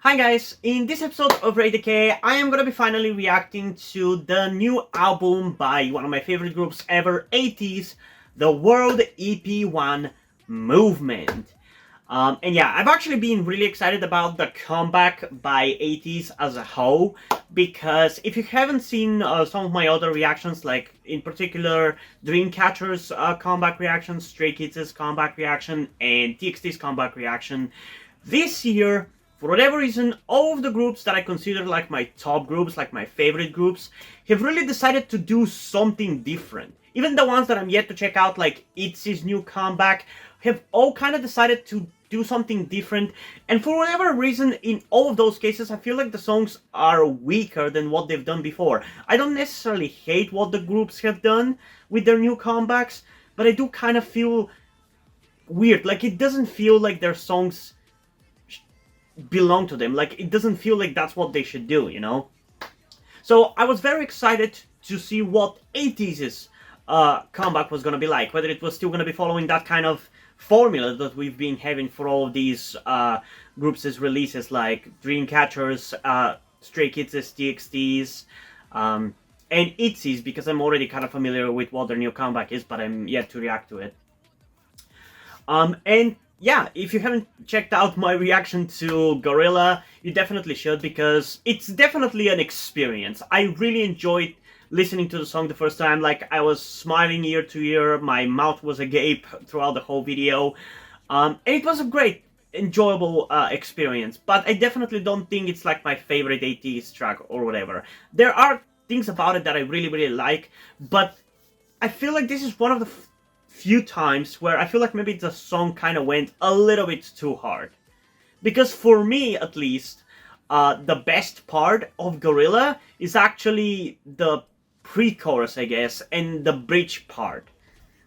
Hi guys, in this episode of ATEEZ, I am gonna be finally reacting to the new album by one of my favorite groups ever, ATEEZ, the World EP.1 Movement. And yeah, I've actually been really excited about the comeback by ATEEZ as a whole, because if you haven't seen some of my other reactions, like in particular Dreamcatcher's comeback reaction, Stray Kids' comeback reaction, and TXT's comeback reaction, this year, for whatever reason, all of the groups that I consider like my top groups, like my favorite groups, have really decided to do something different. Even the ones that I'm yet to check out, like ATEEZ's new comeback, have all kind of decided to do something different. And for whatever reason, in all of those cases, I feel like the songs are weaker than what they've done before. I don't necessarily hate what the groups have done with their new comebacks, but I do kind of feel weird. Like, it doesn't feel like their songs belong to them. Like, it doesn't feel like that's what they should do, you know? So I was very excited to see what ATEEZ's comeback was gonna be like, whether it was still gonna be following that kind of formula that we've been having for all of these groups' releases, like Dreamcatcher's, Stray Kids' TXT's, and ATEEZ, because I'm already kind of familiar with what their new comeback is, but I'm yet to react to it. And yeah, if you haven't checked out my reaction to Gorilla, you definitely should, because it's definitely an experience. I really enjoyed listening to the song the first time. Like, I was smiling ear to ear, my mouth was agape throughout the whole video, and it was a great, enjoyable experience. But I definitely don't think it's like my favorite ATEEZ track or whatever. There are things about it that I really like, but I feel like this is one of the few times where I feel like maybe the song kind of went a little bit too hard. Because for me, at least, the best part of Gorilla is actually the pre-chorus, I guess, and the bridge part,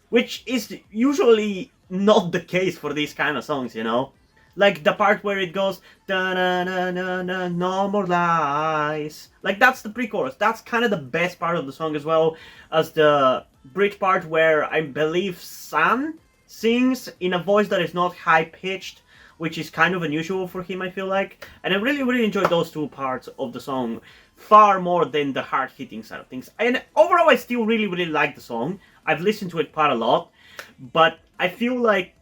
which is usually not the case for these kind of songs, you know? Like the part where it goes, da-na-na-na-na, no more lies. Like, that's the pre-chorus. That's kind of the best part of the song, as well as the bridge part where I believe San sings in a voice that is not high-pitched, which is kind of unusual for him, I feel like. And I really enjoyed those two parts of the song far more than the hard-hitting side of things. And overall, I still really like the song. I've listened to it quite a lot, but I feel like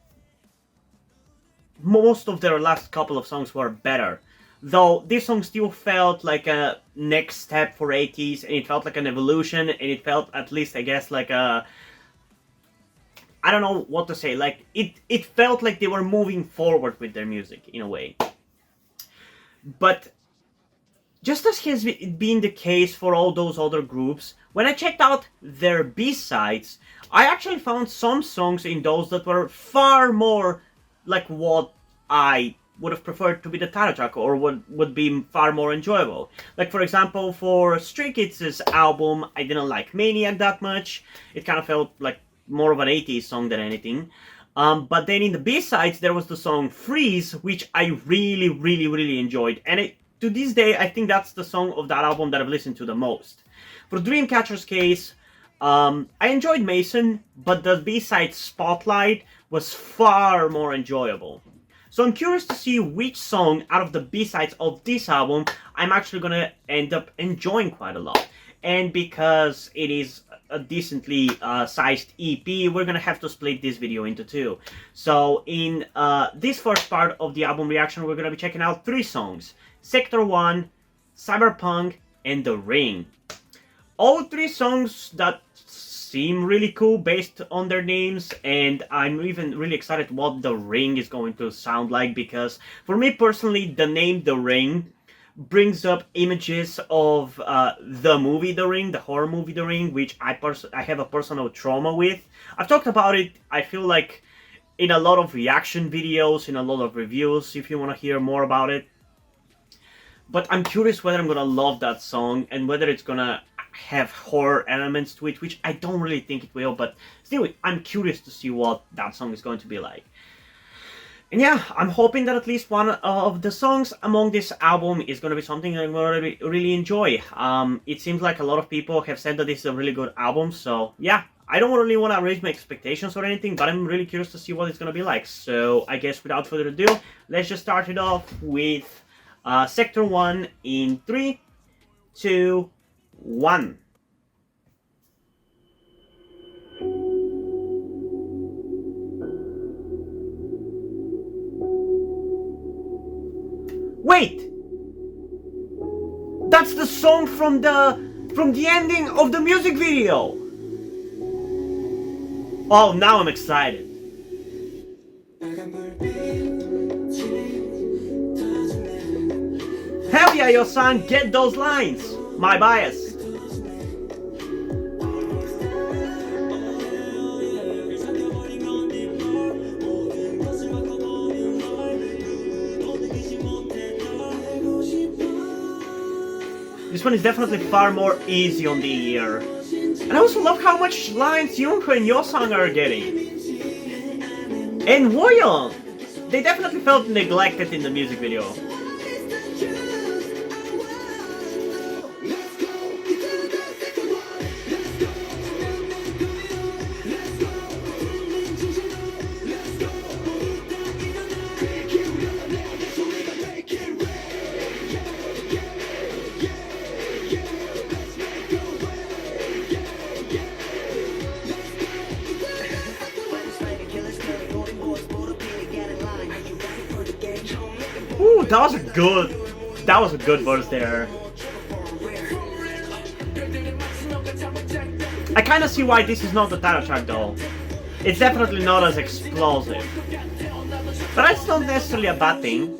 most of their last couple of songs were better. Though this song still felt like a next step for ATEEZ, and it felt like an evolution, and it felt, at least I guess, like a... I don't know what to say, like, it felt like they were moving forward with their music, in a way. But just as has been the case for all those other groups, when I checked out their B-sides, I actually found some songs in those that were far more like what I would have preferred to be the title track, or would be far more enjoyable. Like, for example, for Stray Kids' album, I didn't like Maniac that much. It kind of felt like more of an ATEEZ song than anything. But then in the B-sides, there was the song Freeze, which I really enjoyed. And to this day, I think that's the song of that album that I've listened to the most. For Dreamcatcher's case, I enjoyed Mason, but the B-side Spotlight was far more enjoyable. So I'm curious to see which song out of the B-sides of this album I'm actually gonna end up enjoying quite a lot. And because it is a decently sized EP, we're gonna have to split this video into two. So in this first part of the album reaction, we're gonna be checking out three songs: Sector 1, Cyberpunk, and The Ring. All three songs that seem really cool based on their names, and I'm even really excited what The Ring is going to sound like, because for me personally, the name The Ring brings up images of the movie The Ring, the horror movie The Ring, which I have a personal trauma with. I've talked about it, I feel like, in a lot of reaction videos, in a lot of reviews, if you want to hear more about it. But I'm curious whether I'm gonna love that song, and whether it's gonna have horror elements to it, which I don't really think it will, but still, I'm curious to see what that song is going to be like. And yeah, I'm hoping that at least one of the songs among this album is going to be something I'm going to really enjoy. It seems like a lot of people have said that this is a really good album, so yeah, I don't really want to raise my expectations or anything, but I'm really curious to see what it's going to be like. So I guess without further ado, let's just start it off with Sector 1 in 3, 2, 1. Wait! That's the song from the ending of the music video! Oh, now I'm excited. Hell yeah, your son, get those lines! My bias. This one is definitely far more easy on the ear. And I also love how much lines Yunko and Yosang are getting. And Woyoung! They definitely felt neglected in the music video. Ooh, that was a good verse there. I kind of see why this is not the title track though. It's definitely not as explosive. But that's not necessarily a bad thing.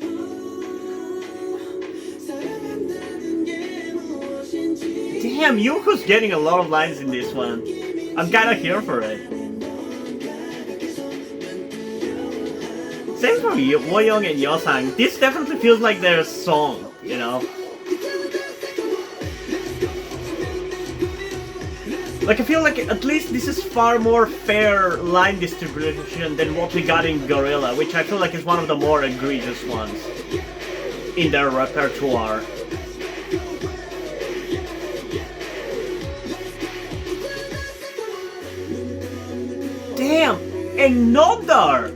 Damn, Yuko's getting a lot of lines in this one. I'm kinda here for it. Same for Woyoung and Yosang. This definitely feels like their song, you know? Like, I feel like at least this is far more fair line distribution than what we got in Gorilla, which I feel like is one of the more egregious ones in their repertoire. Damn! Another!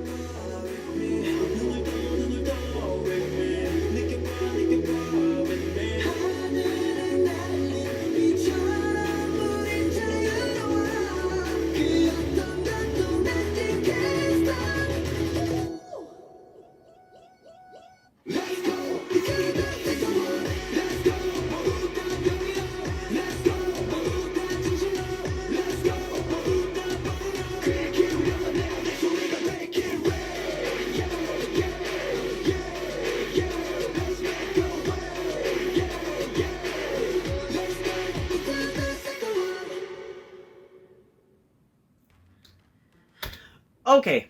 Okay,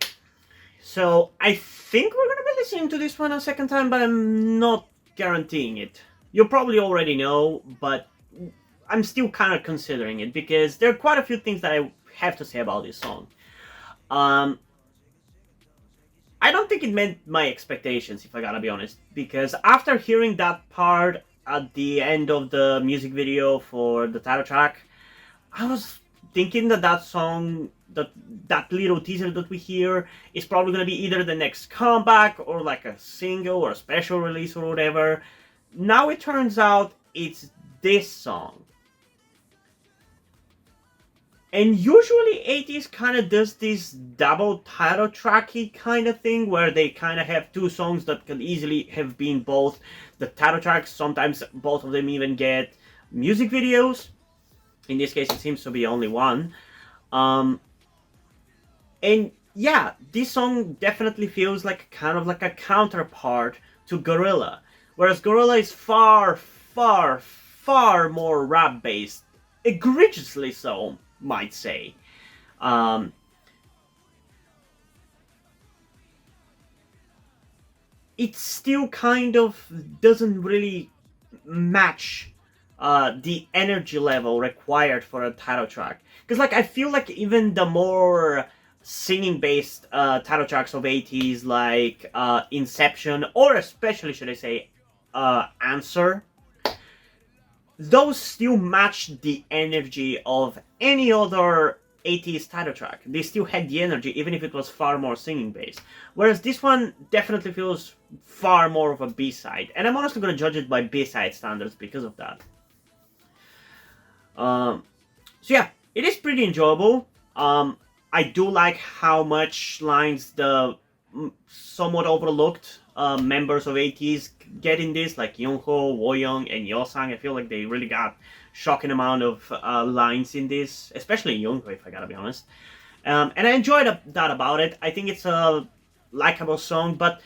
so I think we're gonna be listening to this one a second time, but I'm not guaranteeing it. You probably already know, but I'm still kind of considering it because there are quite a few things that I have to say about this song. I don't think it met my expectations, if I gotta be honest, because after hearing that part at the end of the music video for the title track, I was thinking that song, that little teaser that we hear, is probably gonna be either the next comeback or like a single or a special release or whatever. Now it turns out it's this song. And usually ATEEZ kind of does this double title tracky kind of thing where they kind of have two songs that could easily have been both the title tracks. Sometimes both of them even get music videos. In this case, it seems to be only one. And yeah, this song definitely feels like kind of like a counterpart to Gorilla. Whereas Gorilla is far, far, far more rap-based. Egregiously so, might say. It still kind of doesn't really match the energy level required for a title track. Because like I feel like even the more singing based title tracks of ATEEZ like Inception, or especially should I say Answer, those still match the energy of any other ATEEZ title track. They still had the energy, even if it was far more singing based. Whereas this one definitely feels far more of a B-side. And I'm honestly going to judge it by B-side standards because of that. So yeah, it is pretty enjoyable. I do like how much lines the somewhat overlooked members of ATEEZ get in this, like Youngho, Woyoung, and Yosang. I feel like they really got shocking amount of lines in this, especially Youngho, if I gotta be honest. And I enjoyed that about it. I think it's a likable song, but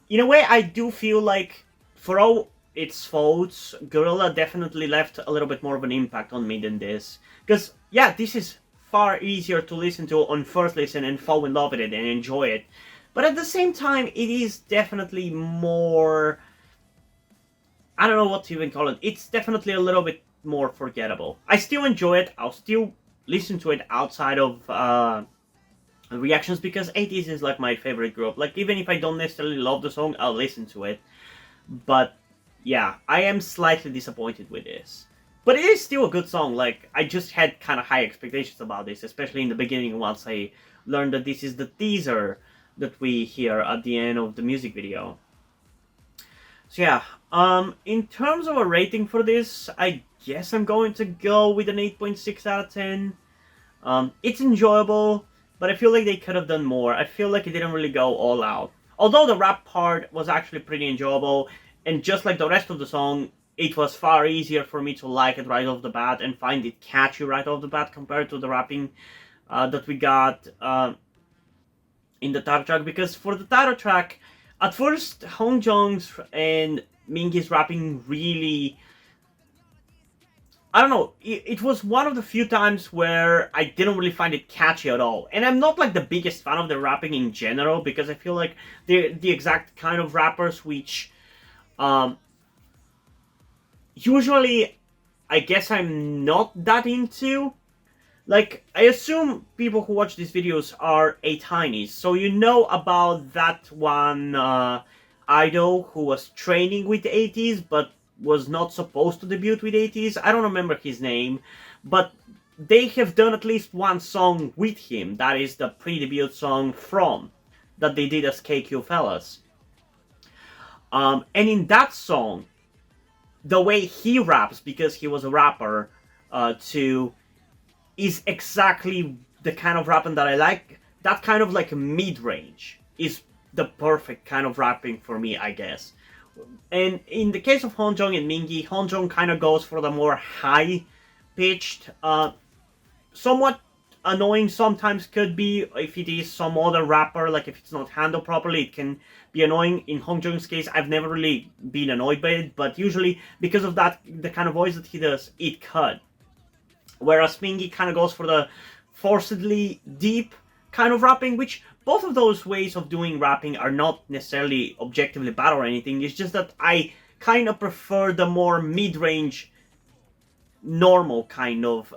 in a way, I do feel like for all its faults, Gorilla definitely left a little bit more of an impact on me than this. Because, yeah, this is far easier to listen to on first listen and fall in love with it and enjoy it. But at the same time, it is definitely more... I don't know what to even call it. It's definitely a little bit more forgettable. I still enjoy it. I'll still listen to it outside of reactions because ATEEZ is like my favorite group. Like, even if I don't necessarily love the song, I'll listen to it. But yeah, I am slightly disappointed with this. But it is still a good song. Like, I just had kind of high expectations about this, especially in the beginning once I learned that this is the teaser that we hear at the end of the music video. So yeah, in terms of a rating for this, I guess I'm going to go with an 8.6 out of 10. It's enjoyable, but I feel like they could have done more. I feel like it didn't really go all out. Although the rap part was actually pretty enjoyable, and just like the rest of the song, it was far easier for me to like it right off the bat and find it catchy right off the bat compared to the rapping that we got in the title track. Because for the title track, at first, Hongjong's and Mingi's rapping really... I don't know, it was one of the few times where I didn't really find it catchy at all. And I'm not like the biggest fan of the rapping in general, because I feel like they're the exact kind of rappers which usually I guess I'm not that into. Like, I assume people who watch these videos are ATEEZ, so you know about that one idol who was training with ATEEZ, but was not supposed to debut with ATEEZ. I don't remember his name, but they have done at least one song with him. That is the pre-debut song From, that they did as KQ Fellas. And in that song, the way he raps, because he was a rapper too, is exactly the kind of rapping that I like. That kind of like mid-range is the perfect kind of rapping for me, I guess. And in the case of Hongjong and Mingi, Hongjong kind of goes for the more high-pitched, somewhat annoying sometimes could be if it is some other rapper, like if it's not handled properly, it can be annoying. In Hongjong's case, I've never really been annoyed by it, but usually because of that, the kind of voice that he does, it could. Whereas Mingi kind of goes for the forcedly deep kind of rapping, which both of those ways of doing rapping are not necessarily objectively bad or anything. It's just that I kind of prefer the more mid-range, normal kind of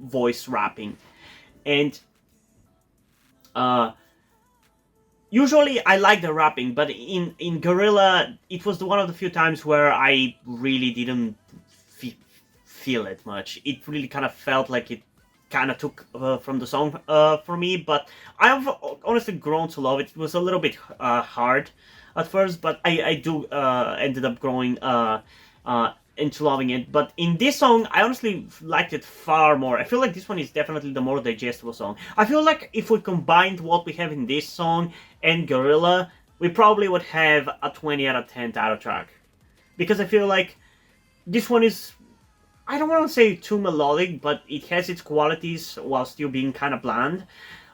voice rapping. And usually I like the rapping, but in Gorilla, it was one of the few times where I really didn't feel it much. It really kind of felt like it kind of took from the song for me, but I've honestly grown to love it. It was a little bit hard at first, but I do ended up growing into loving it. But in this song, I honestly liked it far more. I feel like this one is definitely the more digestible song. I feel like if we combined what we have in this song and Gorilla, we probably would have a 20 out of 10 title track. Because I feel like this one is, I don't want to say too melodic, but it has its qualities while still being kind of bland.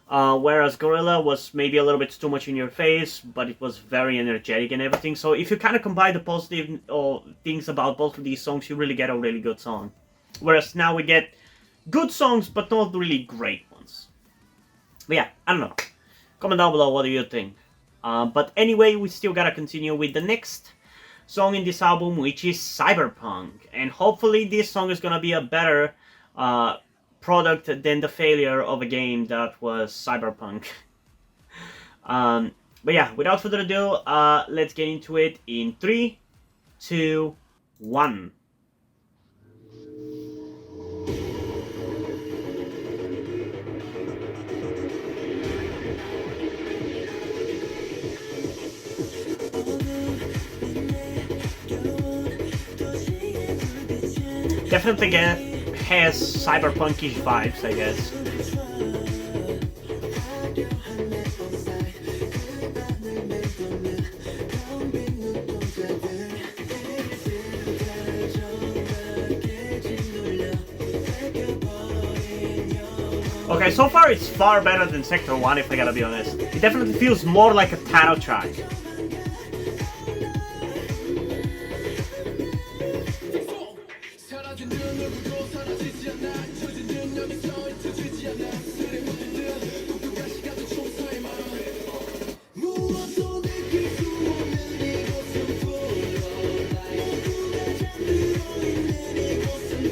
Whereas Gorilla was maybe a little bit too much in your face, but it was very energetic and everything. So if you kind of combine the positive things about both of these songs, you really get a really good song. Whereas now we get good songs, but not really great ones. But yeah, I don't know. Comment down below, what do you think? But anyway, we still gotta continue with the next song in this album, which is Cyberpunk. And hopefully this song is gonna be a better product than the failure of a game that was Cyberpunk. But yeah, without further ado, let's get into it in 3, 2, 1. Definitely has cyberpunkish vibes, I guess. Okay, so far it's far better than Sector 1, if I gotta be honest. It definitely feels more like a Taro track.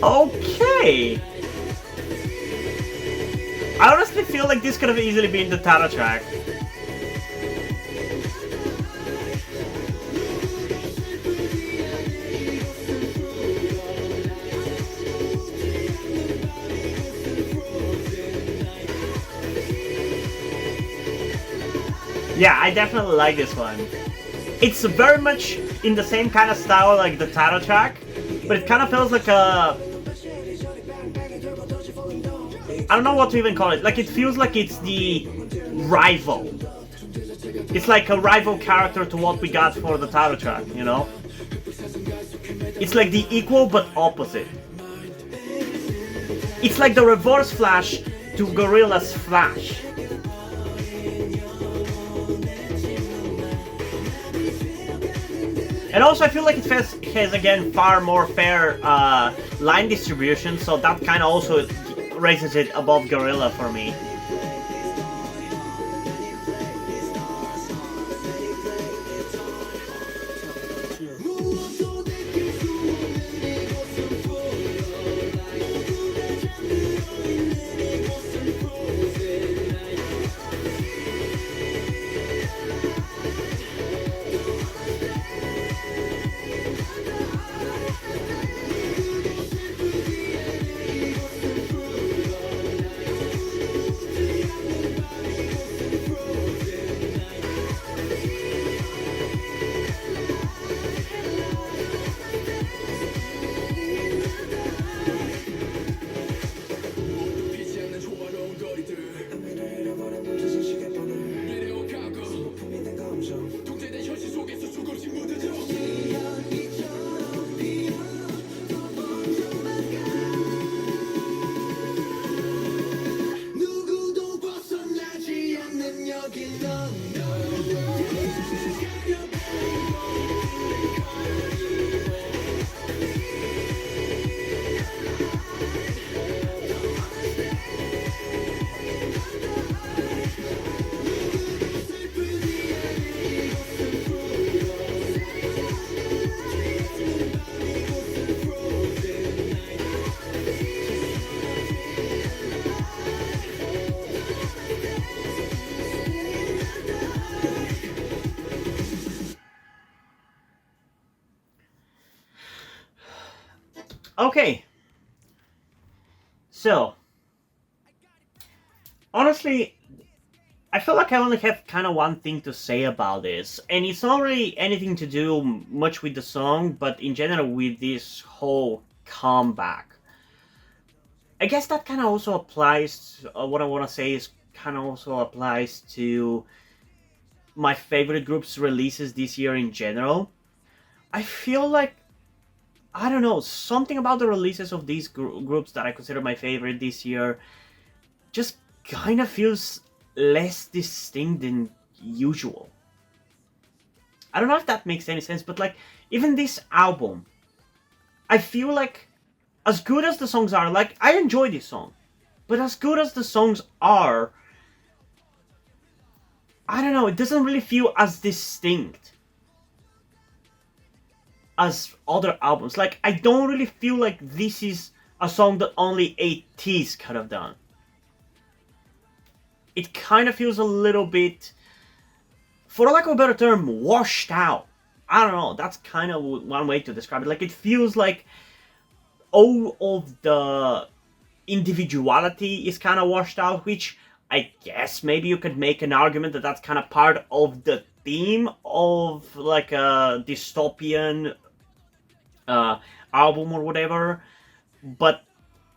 Okay! I honestly feel like this could have easily been the Taro track. Yeah, I definitely like this one. It's very much in the same kind of style like the Taro track, but it kind of feels like a... I don't know what to even call it. Like, it feels like it's the rival. It's like a rival character to what we got for the Taro track, you know? It's like the equal but opposite. It's like the reverse Flash to Gorilla's Flash. And also I feel like it has again far more fair line distribution, so that kind of also raises it above Gorilla for me. Okay. So, honestly, I feel like I only have kind of one thing to say about this, and it's not really anything to do much with the song, but in general with this whole comeback. I guess that kind of also applies, what I want to say is kind of also applies to my favorite group's releases this year in general. I feel like, I don't know, something about the releases of these groups that I consider my favorite this year just kind of feels less distinct than usual. I don't know if that makes any sense, but like, even this album, I feel like, as good as the songs are, like, I enjoy this song, but as good as the songs are, I don't know, it doesn't really feel as distinct as other albums. Like, I don't really feel like this is a song that only ATEEZ could have done. It kind of feels a little bit, for lack of a better term, washed out. I don't know, that's kind of one way to describe it. Like, it feels like all of the individuality is kind of washed out, which I guess maybe you could make an argument that that's kind of part of the theme of like a dystopian album or whatever. but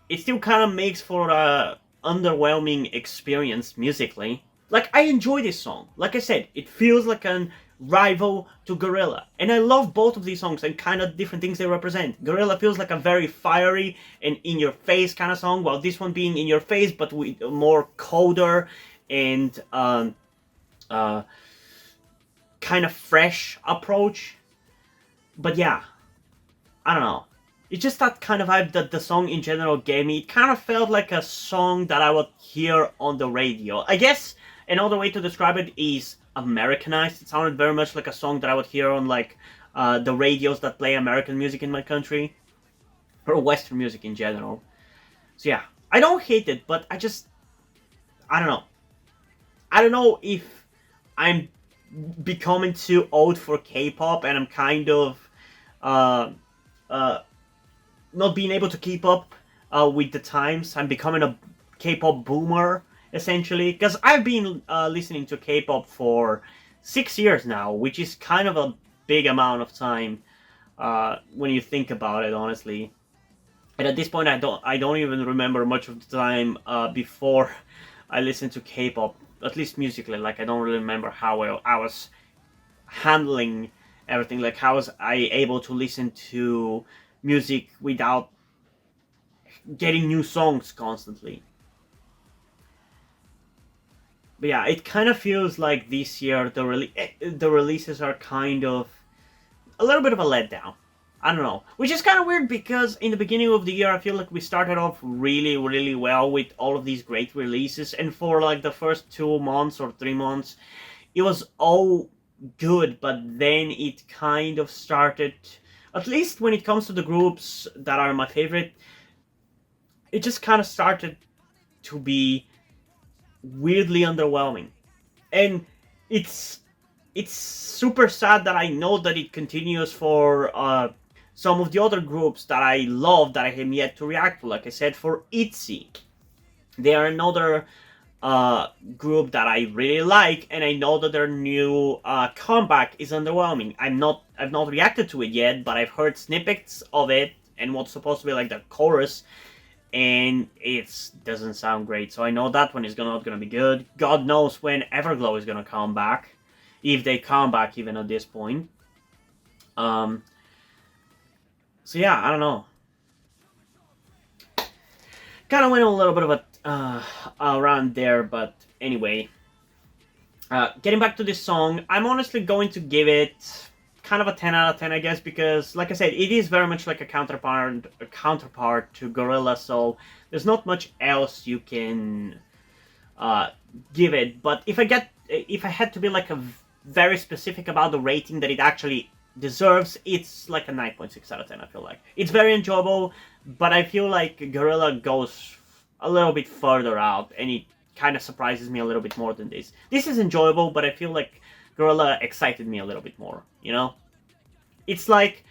it still kind of makes for a underwhelming experience musically. Like, I enjoy this song. Like I said, it feels like an rival to Gorilla. And I love both of these songs and kind of different things they represent. Gorilla feels like a very fiery and in-your-face kind of song, while this one being in your face, but with a more colder and kind of fresh approach. But yeah, I don't know. It's just that kind of vibe that the song in general gave me. It kind of felt like a song that I would hear on the radio. I guess another way to describe it is Americanized. It sounded very much like a song that I would hear on like the radios that play American music in my country, or Western music in general. So yeah, I don't hate it, but I don't know. I don't know if I'm becoming too old for K-pop and I'm kind of not being able to keep up with the times. I'm becoming a K-pop boomer, essentially, because I've been listening to K-pop for 6 years now, which is kind of a big amount of time when you think about it, honestly. And at this point, I don't even remember much of the time before I listened to K-pop, at least musically. Like, I don't really remember how I was handling everything. Like, how was I able to listen to music without getting new songs constantly. But yeah, it kind of feels like this year the releases are kind of a little bit of a letdown. I don't know, which is kind of weird because in the beginning of the year I feel like we started off really, really well with all of these great releases, and for like the first 2 months or 3 months, it was all good, but then it kind of started, at least when it comes to the groups that are my favorite, it just kind of started to be weirdly underwhelming. And it's super sad that I know that it continues for some of the other groups that I love that I have yet to react to. Like I said, for ATEEZ, they are another group that I really like, and I know that their new comeback is underwhelming. I've not reacted to it yet, but I've heard snippets of it and what's supposed to be like the chorus, and it doesn't sound great. So I know that one is not gonna be good. God knows when Everglow is gonna come back, if they come back even at this point. So yeah, I don't know. Kind of went a little bit of a around there, but anyway. Getting back to this song, I'm honestly going to give it kind of a 10 out of 10, I guess, because, like I said, it is very much like a counterpart to Gorilla, so there's not much else you can give it. But if I had to be like a very specific about the rating that it actually deserves, it's like a 9.6 out of 10, I feel like. It's very enjoyable, but I feel like Gorilla goes a little bit further out, and it kind of surprises me a little bit more than this. This is enjoyable, but I feel like Gorilla excited me a little bit more, you know? It's like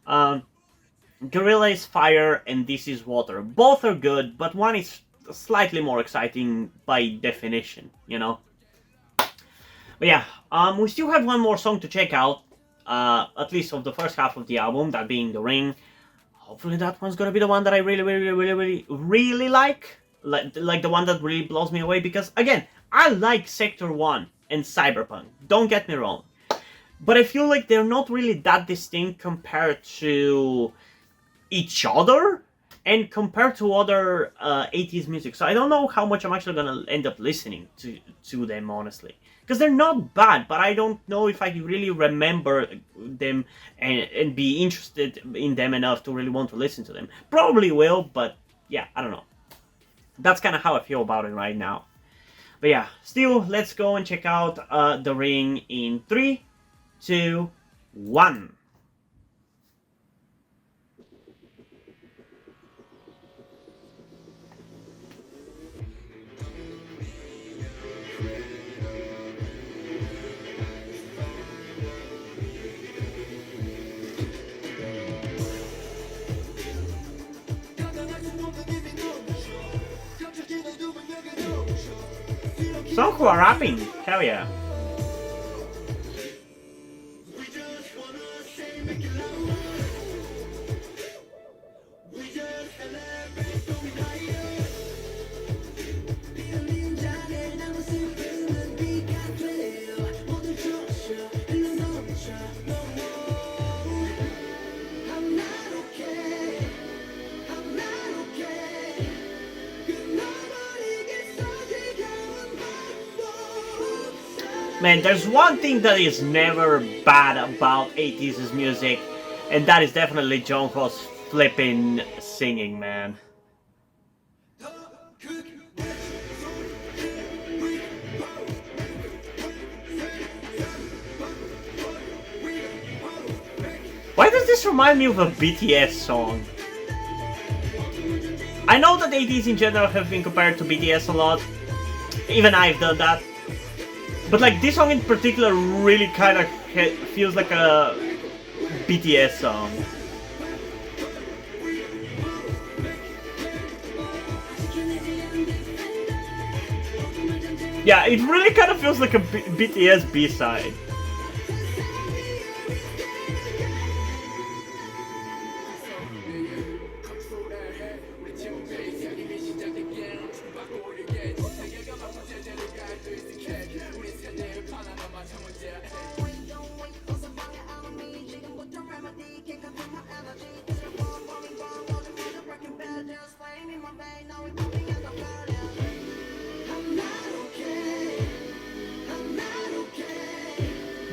Gorilla is fire and this is water. Both are good, but one is slightly more exciting by definition, you know? But yeah, we still have one more song to check out, at least of the first half of the album, that being The Ring. Hopefully that one's gonna be the one that I really like the one that really blows me away, because again, I like Sector 1 and Cyberpunk, don't get me wrong, but I feel like they're not really that distinct compared to each other and compared to other ATEEZ music, so I don't know how much I'm actually gonna end up listening to them, honestly, because they're not bad, but I don't know if I really remember them and be interested in them enough to really want to listen to them. Probably will, but yeah, I don't know. That's kind of how I feel about it right now. But yeah, still, let's go and check out The Ring in 3, 2, 1. So cool rapping, hell yeah. Man, there's one thing that is never bad about ATEEZ's music, and that is definitely Jungkook's flipping singing, man. Why does this remind me of a BTS song? I know that ATEEZ in general have been compared to BTS a lot. Even I've done that. But like this song in particular really kind of feels like a BTS song. Yeah, it really kind of feels like a BTS B-side.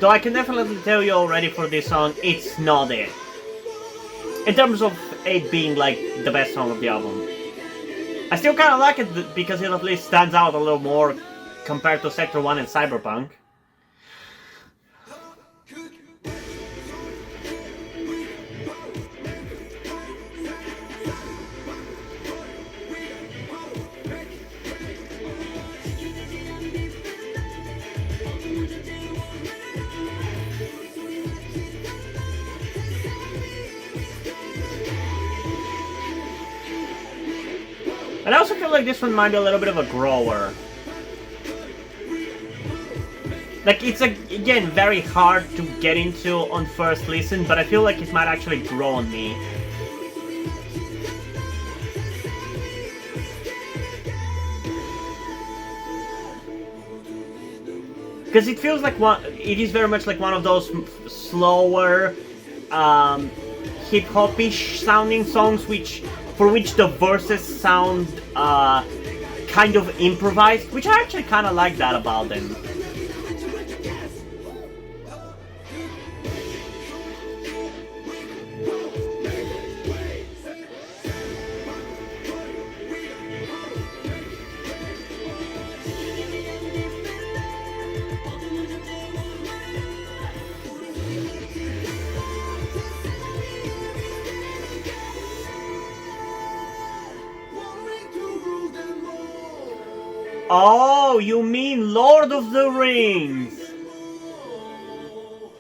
Though I can definitely tell you already for this song, it's not it. In terms of it being like the best song of the album. I still kind of like it because it at least stands out a little more compared to Sector 1 and Cyberpunk. And I also feel like this one might be a little bit of a grower. Like, it's, again, very hard to get into on first listen, but I feel like it might actually grow on me. Because it feels like it is very much like one of those slower, hip-hop-ish sounding songs for which the verses sound kind of improvised, which I actually kind of like that about them. Oh, you mean Lord of the Rings?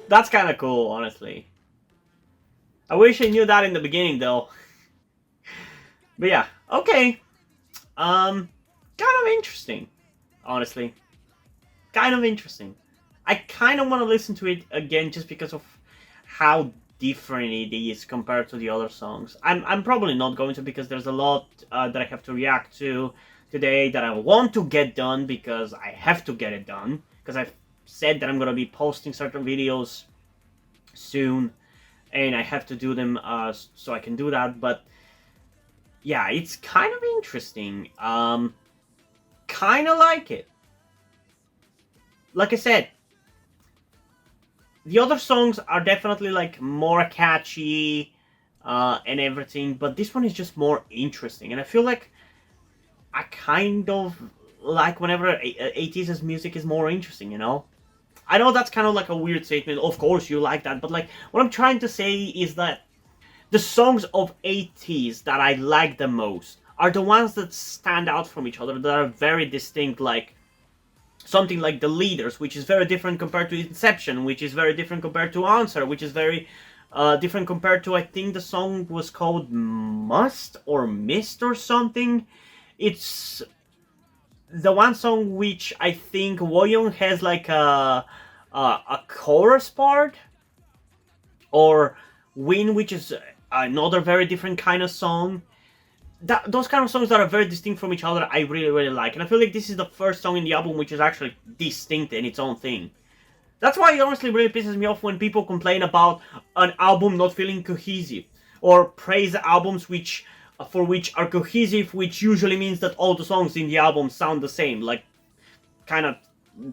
That's kind of cool, honestly. I wish I knew that in the beginning, though. But yeah, okay. Kind of interesting, honestly. Kind of interesting. I kind of want to listen to it again just because of how different it is compared to the other songs. I'm probably not going to because there's a lot that I have to react to today that I want to get done because I have to get it done. Because I've said that I'm going to be posting certain videos soon and I have to do them so I can do that. But yeah, it's kind of interesting. Kind of like it. Like I said, the other songs are definitely like more catchy and everything, but this one is just more interesting. And I feel like I kind of like whenever ATEEZ's music is more interesting, you know? I know that's kind of like a weird statement, of course you like that, but like what I'm trying to say is that the songs of ATEEZ that I like the most are the ones that stand out from each other, that are very distinct, like something like The Leaders, which is very different compared to Inception, which is very different compared to Answer, which is very different compared to, I think the song was called Must or Mist or something. It's the one song which I think Woyoung has like a chorus part, or Win, which is another very different kind of song. Those kind of songs that are very distinct from each other, I really, really like. And I feel like this is the first song in the album which is actually distinct in its own thing. That's why it honestly really pisses me off when people complain about an album not feeling cohesive, or praise albums for which are cohesive, which usually means that all the songs in the album sound the same, like kind of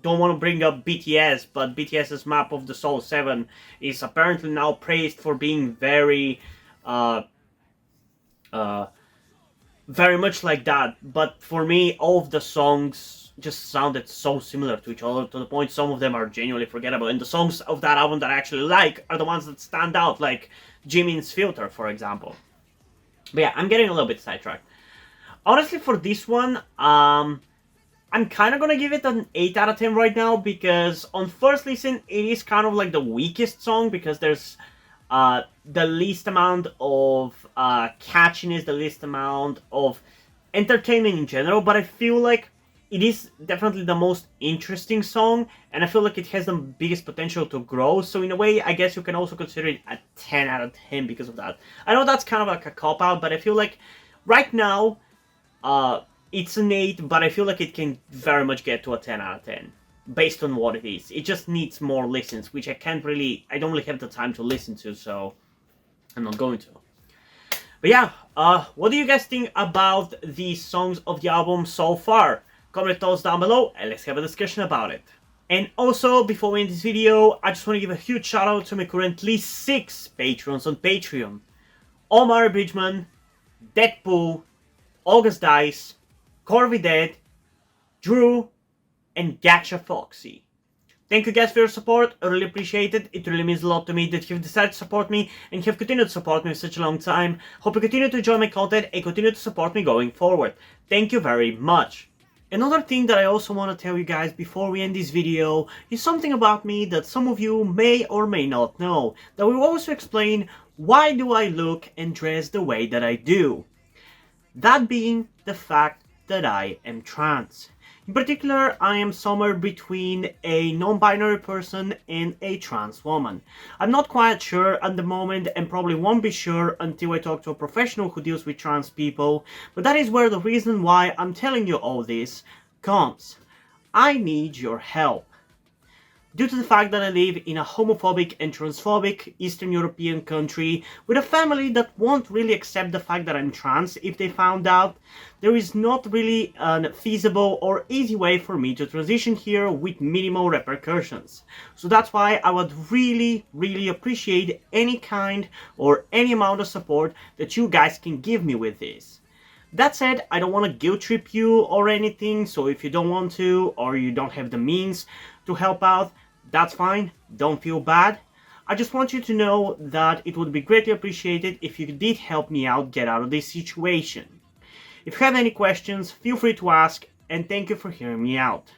don't want to bring up BTS, but BTS's Map of the Soul 7 is apparently now praised for being very very much like that. But for me, all of the songs just sounded so similar to each other, to the point some of them are genuinely forgettable. And the songs of that album that I actually like are the ones that stand out, like Jimin's Filter, for example. But yeah, I'm getting a little bit sidetracked. Honestly, for this one, I'm kind of gonna give it an 8 out of 10 right now, because on first listen, it is kind of like the weakest song, because there's the least amount of catchiness, the least amount of entertainment in general, but I feel like it is definitely the most interesting song, and I feel like it has the biggest potential to grow, so in a way, I guess you can also consider it a 10 out of 10 because of that. I know that's kind of like a cop-out, but I feel like right now, it's an 8, but I feel like it can very much get to a 10 out of 10. Based on what it is. It just needs more listens, which I don't really have the time to listen to, so I'm not going to. But yeah, what do you guys think about the songs of the album so far? Comment your thoughts down below, and let's have a discussion about it. And also, before we end this video, I just want to give a huge shout out to my currently 6 patrons on Patreon. Omar Bridgman, Deadpool, August Dice, Corby Dead, Drew, and Gacha Foxy. Thank you guys for your support, I really appreciate it. It really means a lot to me that you've decided to support me and have continued to support me for such a long time. Hope you continue to enjoy my content and continue to support me going forward. Thank you very much. Another thing that I also want to tell you guys before we end this video is something about me that some of you may or may not know, that will also explain why do I look and dress the way that I do. That being the fact that I am trans. In particular, I am somewhere between a non-binary person and a trans woman. I'm not quite sure at the moment, and probably won't be sure until I talk to a professional who deals with trans people, but that is where the reason why I'm telling you all this comes. I need your help. Due to the fact that I live in a homophobic and transphobic Eastern European country with a family that won't really accept the fact that I'm trans if they found out, there is not really a feasible or easy way for me to transition here with minimal repercussions. So that's why I would really appreciate any kind or any amount of support that you guys can give me with this. That said, I don't want to guilt trip you or anything, so if you don't want to or you don't have the means to help out, that's fine, don't feel bad. I just want you to know that it would be greatly appreciated if you did help me out get out of this situation. If you have any questions, feel free to ask, and thank you for hearing me out.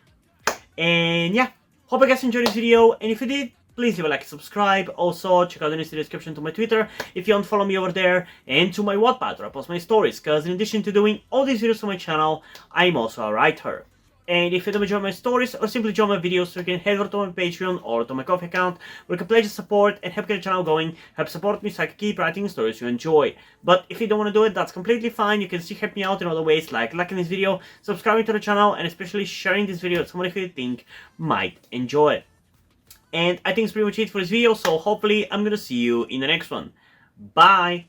And yeah, hope you guys enjoyed this video, and if you did, please leave a like and subscribe. Also, check out the link in the description to my Twitter if you don't follow me over there, and to my Wattpad where I post my stories, because in addition to doing all these videos on my channel, I'm also a writer. And if you don't enjoy my stories or simply enjoy my videos, so you can head over to my Patreon or to my Ko-fi account where you can pledge support and help get the channel going, help support me so I can keep writing stories you enjoy. But if you don't want to do it, that's completely fine. You can still help me out in other ways, like liking this video, subscribing to the channel, and especially sharing this video with someone who you think might enjoy it. And I think it's pretty much it for this video, so hopefully I'm gonna see you in the next one. Bye!